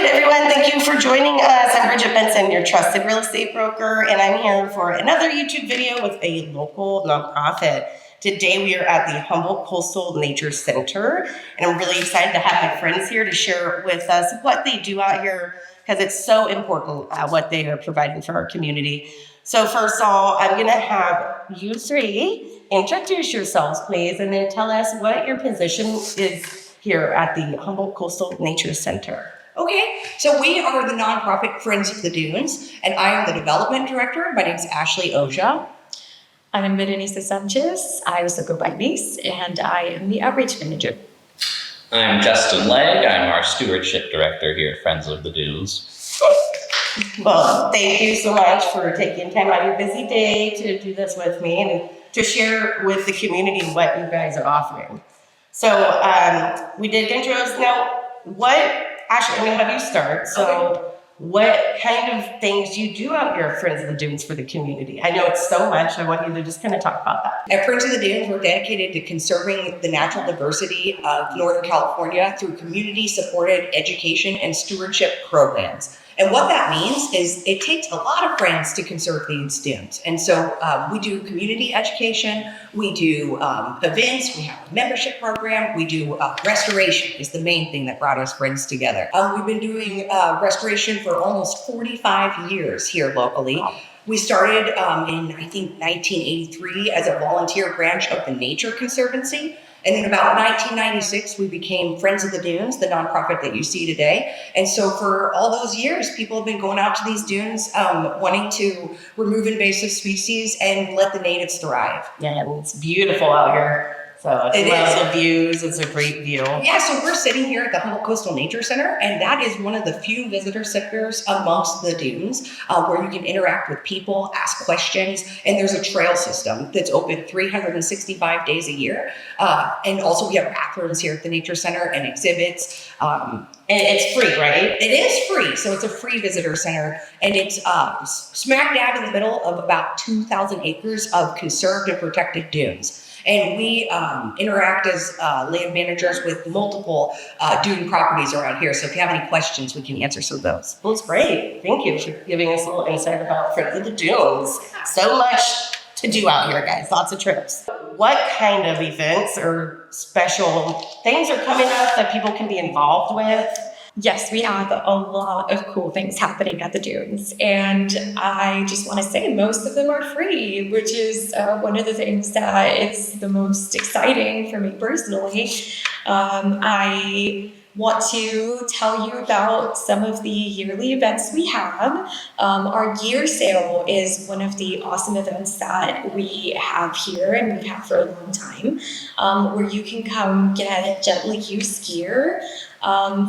right, everyone. Thank you for joining us. I'm Brigitte Benson, your trusted real estate broker, and I'm here for another YouTube video with a local nonprofit. Today we are at the Humboldt Coastal Nature Center, and I'm really excited to have my friends here to share with us what they do out here, because it's so important what they are providing for our community. So first of all, I'm going to have you three introduce yourselves, please, and then tell us what your position is here at the Humboldt Coastal Nature Center. Okay, so we are the nonprofit Friends of the Dunes, and I am the development director. My name is Ashley Oja. I'm Berenice Sanchez. I also go by Nice, and I am the outreach manager. I'm Justin Legg. I'm our stewardship director here at Friends of the Dunes. Well, thank you so much for taking time out of your busy day to do this with me and to share with the community what you guys are offering. So we did intros. Now, Ashley, I'm going to have you start. So what kind of things do you do out here at Friends of the Dunes for the community? I know it's so much. I want you to just kind of talk about that. At Friends of the Dunes, we're dedicated to conserving the natural diversity of Northern California through community-supported education and stewardship programs. And what that means is it takes a lot of friends to conserve these dunes. And so we do community education, we do events, we have a membership program, we do restoration is the main thing that brought us friends together. We've been doing restoration for almost 45 years here locally. Wow. We started in, I think, 1983 as a volunteer branch of the Nature Conservancy. And in about 1996, we became Friends of the Dunes, the nonprofit that you see today. And so for all those years, people have been going out to these dunes wanting to remove invasive species and let the natives thrive. Yeah, it's beautiful out here. So it's lots of views. It's a great view. Yeah, so we're sitting here at the Humboldt Coastal Nature Center, and that is one of the few visitor centers amongst the dunes where you can interact with people, ask questions, and there's a trail system that's open 365 days a year. And also we have bathrooms here at the Nature Center and exhibits. And it's free, right? It is free, so it's a free visitor center, and it's smack dab in the middle of about 2,000 acres of conserved and protected dunes. And we interact as land managers with multiple dune properties around here. So if you have any questions, we can answer some of those. Well, it's great. Thank you for giving us a little insight about Friends of the Dunes. So much to do out here, guys. Lots of trips. What kind of events or special things are coming up that people can be involved with? Yes, we have a lot of cool things happening at the dunes, and I just want to say most of them are free, which is one of the things that is the most exciting for me personally. I want to tell you about some of the yearly events we have. Our year sale is one of the awesome events that we have here and we've had for a long time, where you can come get gently used gear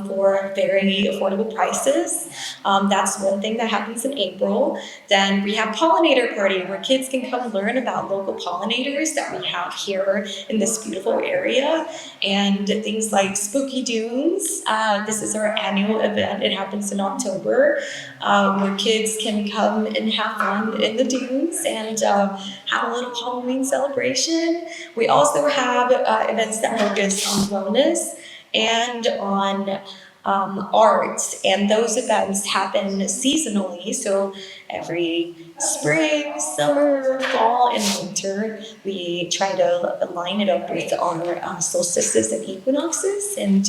for very affordable prices. That's one thing that happens in April. Then we have pollinator party where kids can come learn about local pollinators that we have here in this beautiful area, and things like Spooky Dunes. This is our annual event. It happens in October, where kids can come and have fun in the dunes and have a little Halloween celebration. We also have events that focus on wellness and on arts, and those events happen seasonally. So every spring, summer, fall, and winter, we try to line it up with our solstices and equinoxes and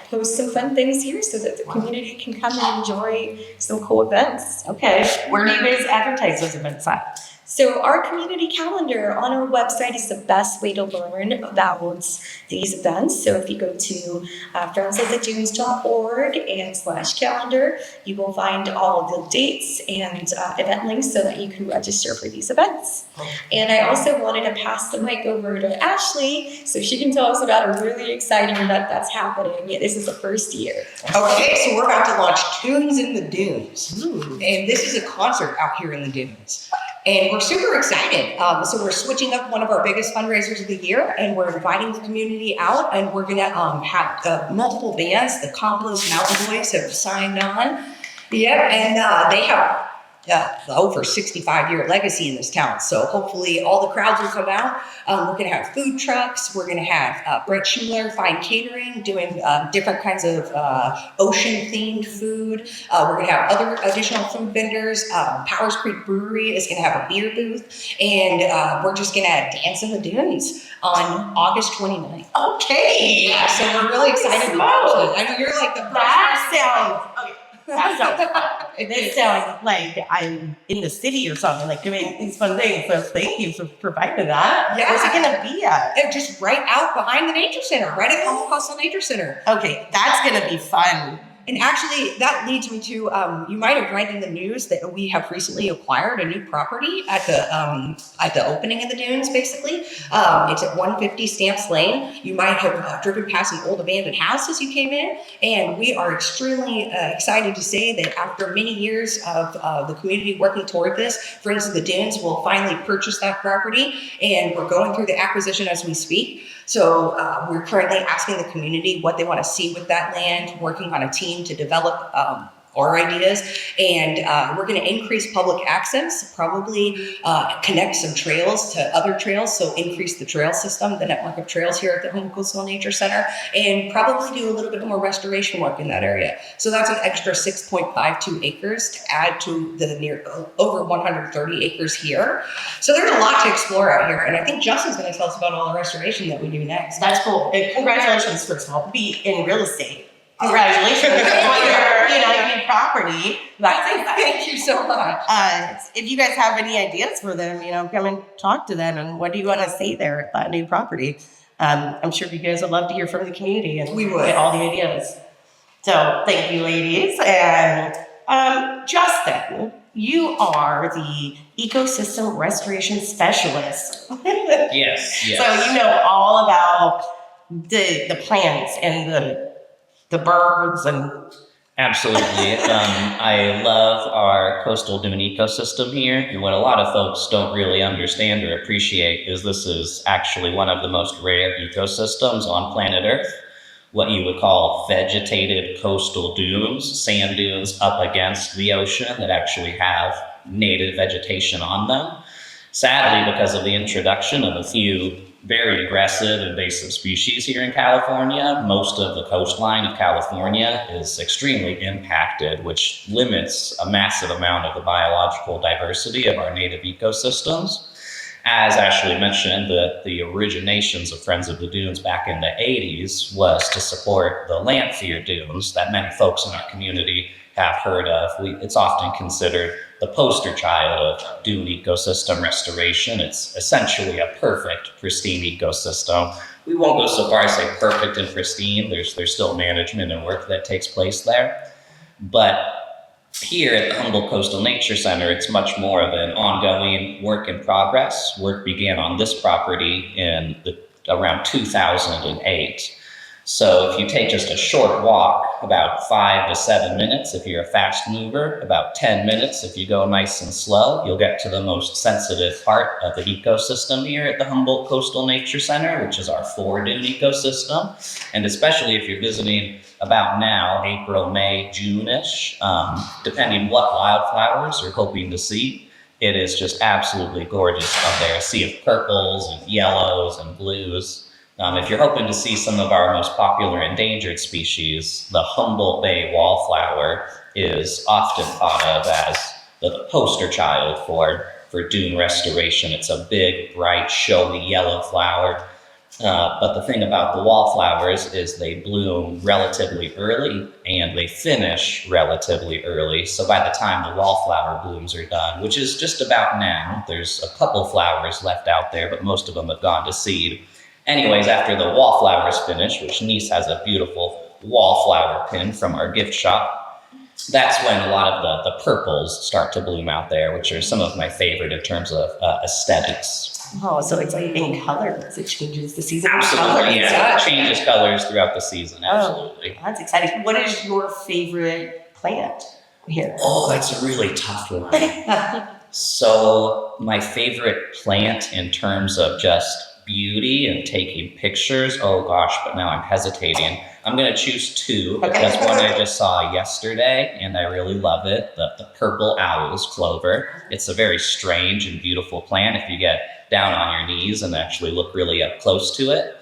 host some fun things here so that the community can come and enjoy some cool events. Okay, where do you guys advertise those events at? So our community calendar on our website is the best way to learn about these events. So if you go to friendsofthedunes.org/calendar, you will find all of the dates and event links so that you can register for these events. And I also wanted to pass the mic over to Ashley so she can tell us about a really exciting event that's happening. This is the first year. Okay, so we're about to launch Tunes in the Dunes. And this is a concert out here in the dunes. And we're super excited. So we're switching up one of our biggest fundraisers of the year, and we're inviting the community out, and we're gonna have multiple bands. The Compost Mountain Boys have signed on. Yeah, and they have the over 65-year legacy in this town. So hopefully all the crowds will come out. We're going to have food trucks. We're going to have Brett Schuler Fine Catering doing different kinds of ocean-themed food. We're going to have other additional food vendors. Powers Creek Brewery is going to have a beer booth. And we're just going to dance in the dunes on August 29th. Okay. Yeah, so we're really excited about it. I know you're like the That sounds. Okay. That sounds fun. This sounds like I'm in the city or something, like doing these fun things. So thank you for providing that. Yeah. Where's it gonna be at? And just right out behind the nature center, right at Humboldt County Nature Center. Okay, that's gonna be fun. And actually, that leads me to you might have read in the news that we have recently acquired a new property at the opening of the dunes. Basically, it's at 150 Stamps Lane. You might have driven past an old abandoned house as you came in, and we are extremely excited to say that after many years of the community working toward this, Friends of the Dunes will finally purchase that property, and we're going through the acquisition as we speak. So we're currently asking the community what they want to see with that land, working on a team to develop our ideas, and we're going to increase public access, probably connect some trails to other trails, so increase the trail system, the network of trails here at the Humboldt Coastal Nature Center, and probably do a little bit more restoration work in that area. So that's an extra 6.52 acres to add to the over 130 acres here. So there's a lot to explore out here, and I think Justin's going to tell us about all the restoration that we do next. That's cool. And congratulations, first of all, be in real estate. Congratulations on your new property. Thank you so much. If you guys have any ideas for them, come and talk to them. And what do you want to see there at that new property? I'm sure you guys would love to hear from the community and We would. get all the ideas. So thank you, ladies. And Justin, you are the ecosystem restoration specialist. Yes. So you know all about the plants and the birds and Absolutely. I love our coastal dune ecosystem here. And what a lot of folks don't really understand or appreciate is this is actually one of the most rare ecosystems on planet Earth. What you would call vegetated coastal dunes, sand dunes up against the ocean that actually have native vegetation on them. Sadly, because of the introduction of a few very aggressive invasive species here in California, most of the coastline of California is extremely impacted, which limits a massive amount of the biological diversity of our native ecosystems. As Ashley mentioned, the originations of Friends of the Dunes back in the 80s was to support the Lanphier dunes that many folks in our community have heard of. It's often considered the poster child of dune ecosystem restoration. It's essentially a perfect, pristine ecosystem. We won't go so far as say perfect and pristine. There's still management and work that takes place there. But here at the Humboldt Coastal Nature Center, it's much more of an ongoing work in progress. Work began on this property in around 2008. So if you take just a short walk, about 5 to 7 minutes if you're a fast mover, about 10 minutes if you go nice and slow, you'll get to the most sensitive part of the ecosystem here at the Humboldt Coastal Nature Center, which is our 4-dune ecosystem. And especially if you're visiting about now, April, May, June-ish, depending what wildflowers you're hoping to see, it is just absolutely gorgeous up there. A sea of purples and yellows and blues. If you're hoping to see some of our most popular endangered species, the Humboldt Bay wallflower is often thought of as the poster child for dune restoration. It's a big, bright, showy yellow flower. But the thing about the wallflowers is they bloom relatively early and they finish relatively early. So by the time the wallflower blooms are done, which is just about now, there's a couple flowers left out there, but most of them have gone to seed. Anyways, after the wallflowers finish, which Nice has a beautiful wallflower pin from our gift shop, that's when a lot of the purples start to bloom out there, which are some of my favorite in terms of aesthetics. oh, so it's like in colors. It changes the season. Absolutely, yeah. It changes colors throughout the season, absolutely. That's exciting. What is your favorite plant here? Oh, that's a really tough one. So my favorite plant in terms of just beauty and taking pictures, oh gosh, but now I'm hesitating. I'm going to choose two because one I just saw yesterday and I really love it. The purple owl's clover. It's a very strange and beautiful plant if you get down on your knees and actually look really up close to it.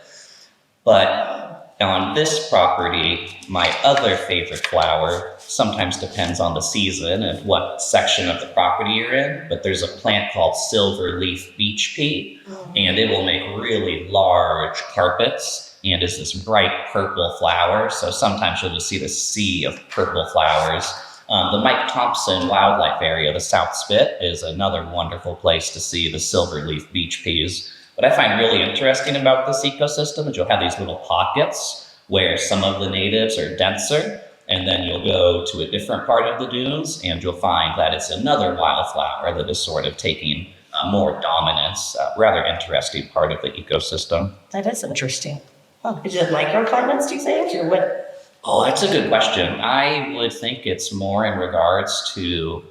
But on this property, my other favorite flower sometimes depends on the season and what section of the property you're in, but there's a plant called silver leaf beach pea, and it will make really large carpets and is this bright purple flower. So sometimes you'll just see this sea of purple flowers. The Mike Thompson Wildlife Area, the South Spit, is another wonderful place to see the silver leaf beach peas. What I find really interesting about this ecosystem is you'll have these little pockets where some of the natives are denser, and then you'll go to a different part of the dunes and you'll find that it's another wildflower that is sort of taking more dominance, rather interesting part of the ecosystem. That is interesting. Oh, is it microclimates, do you think, or what? Oh, that's a good question. I would think it's more in regards to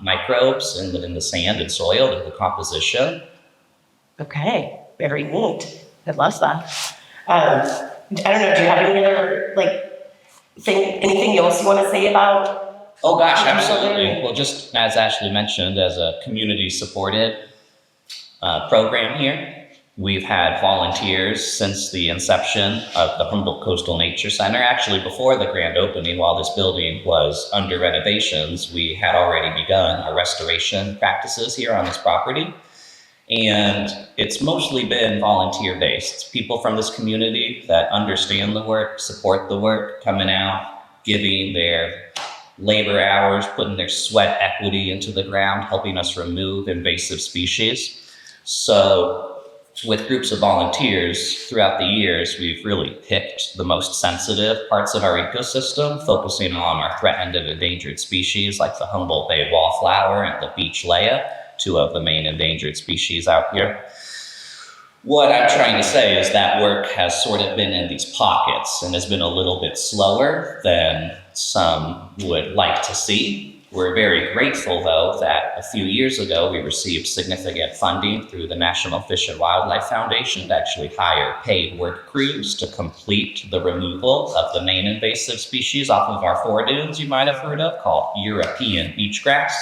microbes in the sand and soil, the composition. Okay, very neat. I love that. I don't know, do you have any other, anything else you want to say about? Oh gosh, absolutely. Well, just as Ashley mentioned, as a community-supported program here, we've had volunteers since the inception of the Humboldt Coastal Nature Center. Actually, before the grand opening, while this building was under renovations, we had already begun our restoration practices here on this property. And it's mostly been volunteer-based. It's people from this community that understand the work, support the work, coming out, giving their labor hours, putting their sweat equity into the ground, helping us remove invasive species. So with groups of volunteers throughout the years, we've really picked the most sensitive parts of our ecosystem, focusing on our threatened and endangered species like the Humboldt Bay wallflower and the beach leia, two of the main endangered species out here. What I'm trying to say is that work has sort of been in these pockets and has been a little bit slower than some would like to see. We're very grateful, though, that a few years ago we received significant funding through the National Fish and Wildlife Foundation to actually hire paid work crews to complete the removal of the main invasive species off of our foredunes you might have heard of, called European beachgrass.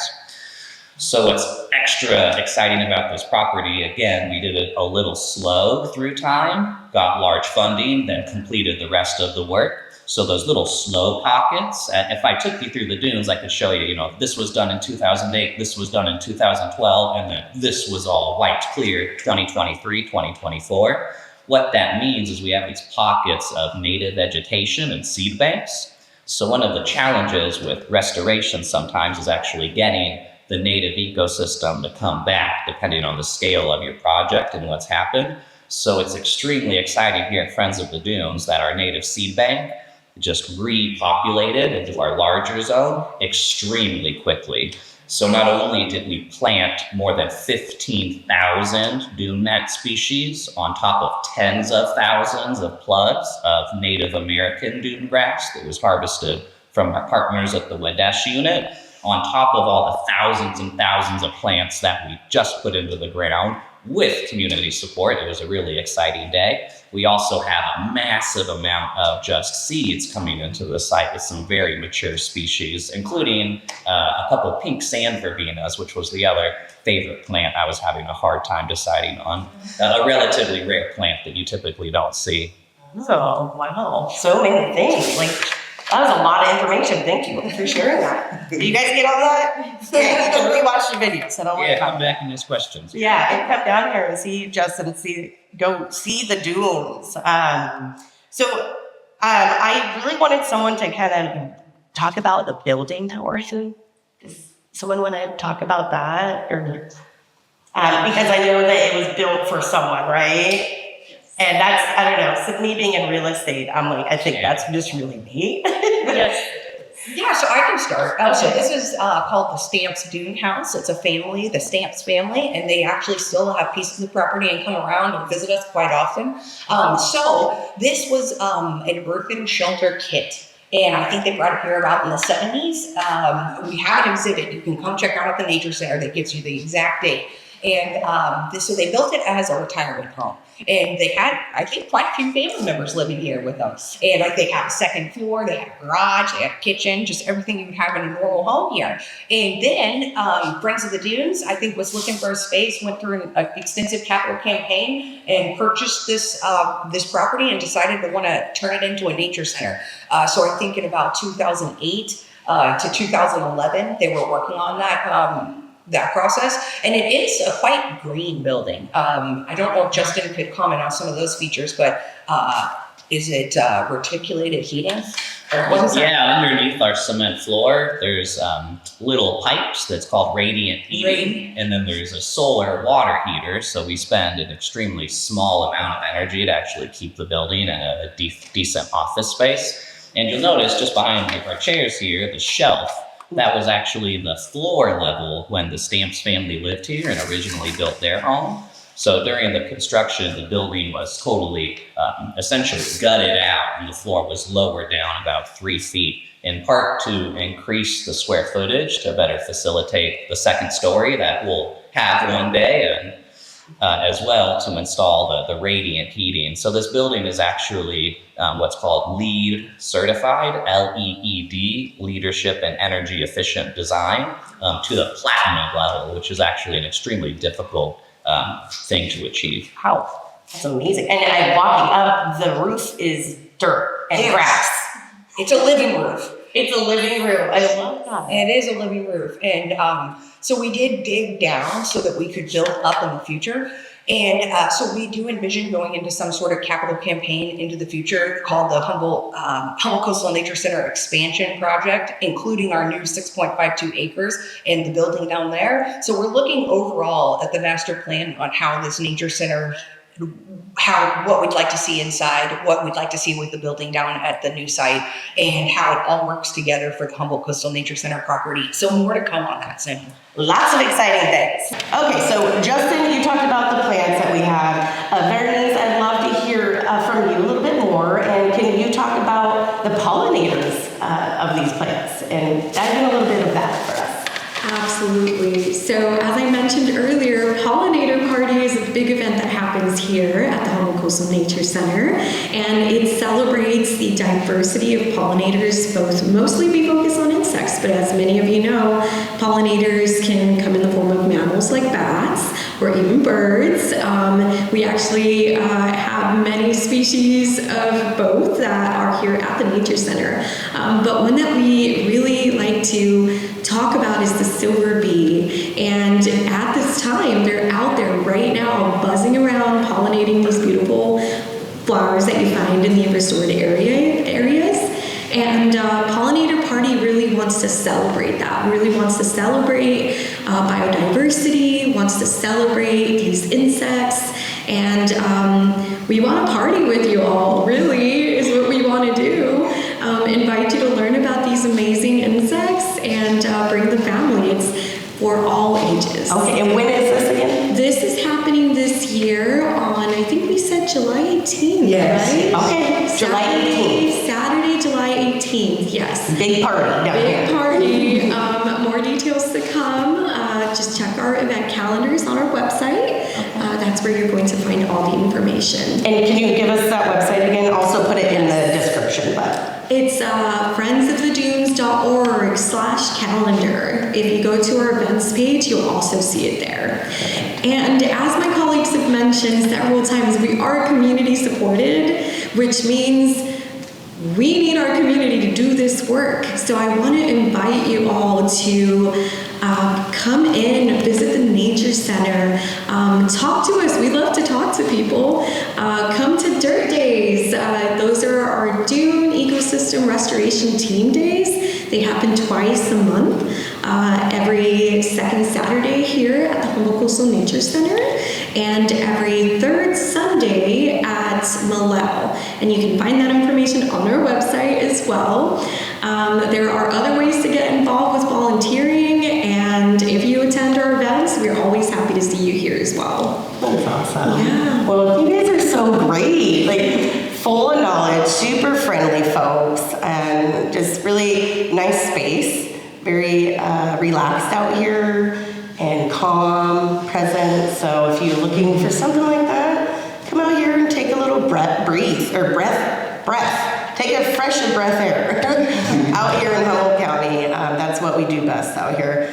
So what's extra exciting about this property, again, we did it a little slow through time, got large funding, then completed the rest of the work. So those little slow pockets, if I took you through the dunes, I could show you, this was done in 2008, this was done in 2012, and then this was all wiped clear 2023, 2024. What that means is we have these pockets of native vegetation and seed banks. So one of the challenges with restoration sometimes is actually getting the native ecosystem to come back, depending on the scale of your project and what's happened. So it's extremely exciting here at Friends of the Dunes that our native seed bank just repopulated into our larger zone extremely quickly. So not only did we plant more than 15,000 dune mat species on top of tens of thousands of plugs of Native American dune grass that was harvested from our partners at the Wadesh unit, on top of all the thousands and thousands of plants that we just put into the ground with community support. It was a really exciting day. We also have a massive amount of just seeds coming into the site with some very mature species, including a couple pink sand verbenas, which was the other favorite plant I was having a hard time deciding on. A relatively rare plant that you typically don't see. Oh, wow. So many things. That was a lot of information. Thank you for sharing that. Did you guys get all that? Yeah, you can rewatch the video, so don't worry about come back and ask questions. Yeah, and come down here and see Justin, go see the dunes. I really wanted someone to kind of talk about the building that we're in. Does someone want to talk about that? Or because I know that it was built for someone, right? And that's, I don't know, so me being in real estate, I think that's just really neat. Yes. Yeah, so I can start. So this is called the Stamps Dune House. It's a family, the Stamps family, and they actually still have pieces of property and come around and visit us quite often. So this was an earthen shelter kit. And I think they brought it here about in the 70s. We have an exhibit. You can come check out at the Nature Center that gives you the exact date. And so they built it as a retirement home. And they had, I think, quite a few family members living here with them. And like they have a second floor, they have a garage, they have a kitchen, just everything you would have in a normal home here. And then Friends of the Dunes, I think, was looking for a space, went through an extensive capital campaign and purchased this property and decided to want to turn it into a nature center. So I think in about 2008 to 2011, they were working on that process, and it is a quite green building. I don't know if Justin could comment on some of those features, but is it reticulated heating? Or what is that? Yeah, underneath our cement floor, there's little pipes that's called radiant heating, and then there's a solar water heater. So we spend an extremely small amount of energy to actually keep the building in a decent office space. And you'll notice just behind our chairs here, the shelf, that was actually the floor level when the Stamps family lived here and originally built their home. So during the construction, the building was totally, essentially gutted out, and the floor was lowered down about 3 feet, in part to increase the square footage to better facilitate the second story that we'll have one day, and as well to install the radiant heating. So this building is actually what's called LEED certified, LEED, Leadership and Energy Efficient Design, to the platinum level, which is actually an extremely difficult thing to achieve. Wow, that's amazing. And walking up, the roof is dirt and grass. It's a living roof. It's a living room. I love that. It is a living roof. And so we did dig down so that we could build up in the future. And so we do envision going into some sort of capital campaign into the future called the Humboldt Coastal Nature Center Expansion Project, including our new 6.52 acres and the building down there. So we're looking overall at the master plan on how this nature center, what we'd like to see inside, what we'd like to see with the building down at the new site, and how it all works together for the Humboldt Coastal Nature Center property. So more to come on that soon. Lots of exciting things. Okay, so Justin, you talked about the plans that we have. Bernice, I'd love to hear from you a little bit more. And can you talk about the pollinators of these plants and dive in a little bit of that for us? Absolutely. So as I mentioned earlier, Pollinator Party is a big event that happens here at the Humboldt Coastal Nature Center, and it celebrates the diversity of pollinators. Mostly we focus on insects, but as many of you know, pollinators can come in the form of mammals like bats or even birds. We actually have many species of both that are here at the Nature Center. But one that we really like to talk about is the silver bee. And at this time, they're out there right now buzzing around, pollinating these beautiful flowers that you find in the restored areas. And Pollinator Party really wants to celebrate that, really wants to celebrate biodiversity, wants to celebrate these insects, and we want to party with you all, really, is what we want to do. Invite you to learn about these amazing insects and bring the family. It's for all ages. Okay, and when is this again? This is happening this year on, I think we said July 18th, Yes. right? Okay, July 18th. Saturday, July 18th, yes. Big party down here. Big party. More details to come. Just check our event calendars on our website. That's where you're going to find all the information. And can you give us that website again? Also put it in the description, but. It's friendsofthedunes.org/calendar. If you go to our events page, you'll also see it there. And as my colleagues have mentioned several times, we are community supported, which means we need our community to do this work. So I want to invite you all to come in, visit the Nature Center, talk to us. We love to talk to people. Come to Dirt Days. Those are our Dune Ecosystem Restoration Team Days. They happen twice a month, every second Saturday here at the Humboldt Coastal Nature Center, and every third Sunday at Malel. And you can find that information on our website as well. There are other ways to get involved with volunteering, and if you attend our events, we're always happy to see you here as well. That's awesome. Yeah. Well, you guys are so great. Like, full of knowledge, super friendly folks, and just really nice space. Very relaxed out here and calm, present. So if you're looking for something like that, come out breathe or breath. Take a fresh breath air out here in Humboldt County. That's what we do best out here.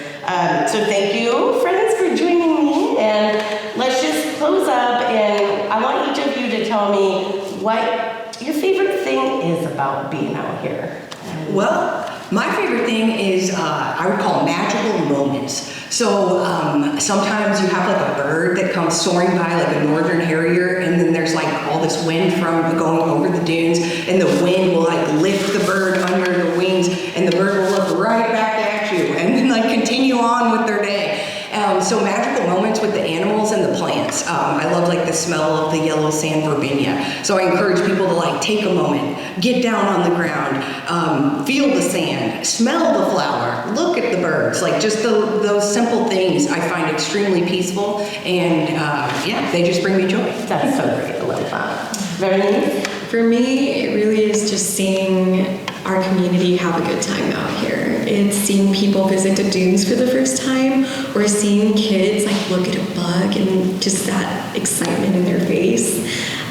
So thank you, friends, for joining me. And let's just close up. And I want each of you to tell me what your favorite thing is about being out here. Well, my favorite thing is I would call magical moments. So sometimes you have like a bird that comes soaring by, like a northern harrier, and then there's like all this wind from going over the dunes, and the wind will like lift the bird under the wings, and the bird will look right back at you, and then like continue on with their day. So magical moments with the animals and the plants. I love like the smell of the yellow sand verbena. So I encourage people to like take a moment, get down on the ground, feel the sand, smell the flower, look at the birds. Like just those simple things I find extremely peaceful, and yeah, they just bring me joy. That's so great. I love that. Very nice. For me, it really is just seeing our community have a good time out here. It's seeing people visit the dunes for the first time, or seeing kids like look at a bug and just that excitement in their face.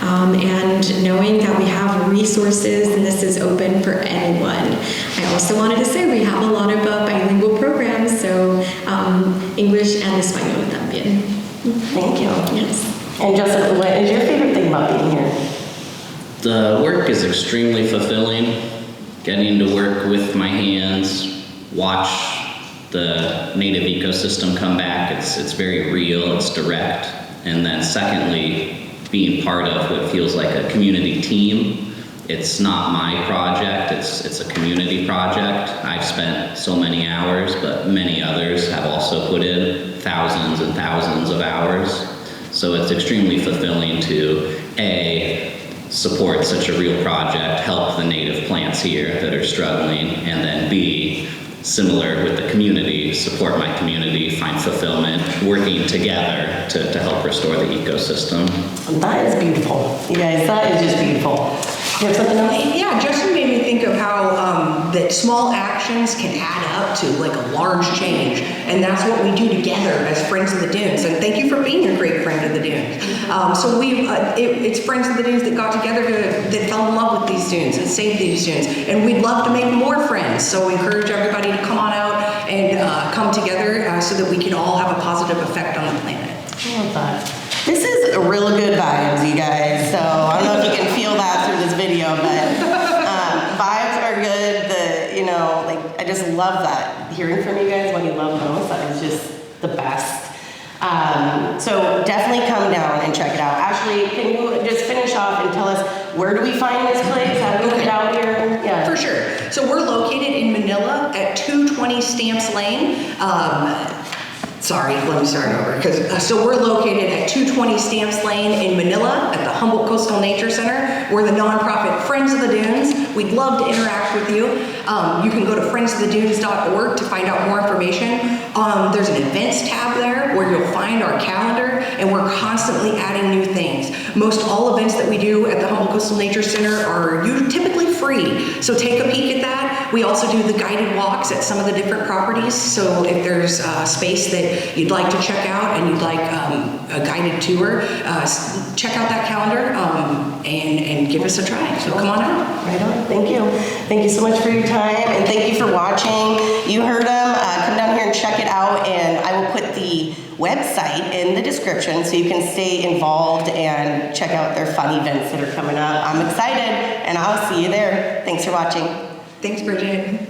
And knowing that we have resources and this is open for anyone. I also wanted to say we have a lot of bilingual programs, so English and Español también. Thank you. Yes. And Joseph, what is your favorite thing about being here? The work is extremely fulfilling. Getting to work with my hands, watch the native ecosystem come back, it's very real, it's direct. And then secondly, being part of what feels like a community team. It's not my project, it's a community project. I've spent so many hours, but many others have also put in thousands and thousands of hours. So it's extremely fulfilling to A, support such a real project, help the native plants here that are struggling, and then B, similar with the community, support my community, find fulfillment, working together to help restore the ecosystem. That is beautiful. You guys, that is just beautiful. You have something else? Yeah, Justin made me think of how that small actions can add up to like a large change, and that's what we do together as Friends of the Dunes. And thank you for being a great friend of the dunes. So it's Friends of the Dunes that got together that fell in love with these dunes and saved these dunes, and we'd love to make more friends. So we encourage everybody to come on out and come together so that we can all have a positive effect on the planet. I love that. This is a real good vibes, you guys. So I don't know if you can feel that through this video, but vibes are good. I just love that. Hearing from you guys what you love most, that is just the best. So definitely come down and check it out. Ashley, can you just finish off and tell us where do we find this place? How do we get out here? Yeah. For sure. So we're located in Manila at 220 Stamps Lane. Sorry, let me start over. So we're located at 220 Stamps Lane in Manila at the Humboldt Coastal Nature Center. We're the nonprofit Friends of the Dunes. We'd love to interact with you. You can go to friendsofthedunes.org to find out more information. There's an events tab there where you'll find our calendar, and we're constantly adding new things. Most all events that we do at the Humboldt Coastal Nature Center are typically free. So take a peek at that. We also do the guided walks at some of the different properties. So if there's space that you'd like to check out and you'd like a guided tour, check out that calendar and give us a try. So come on out. Right on. Thank you. Thank you so much for your time, and thank you for watching. You heard them. Come down here and check it out, and I will put the website in the description so you can stay involved and check out their fun events that are coming up. I'm excited, and I'll see you there. Thanks for watching. Thanks, Bridget.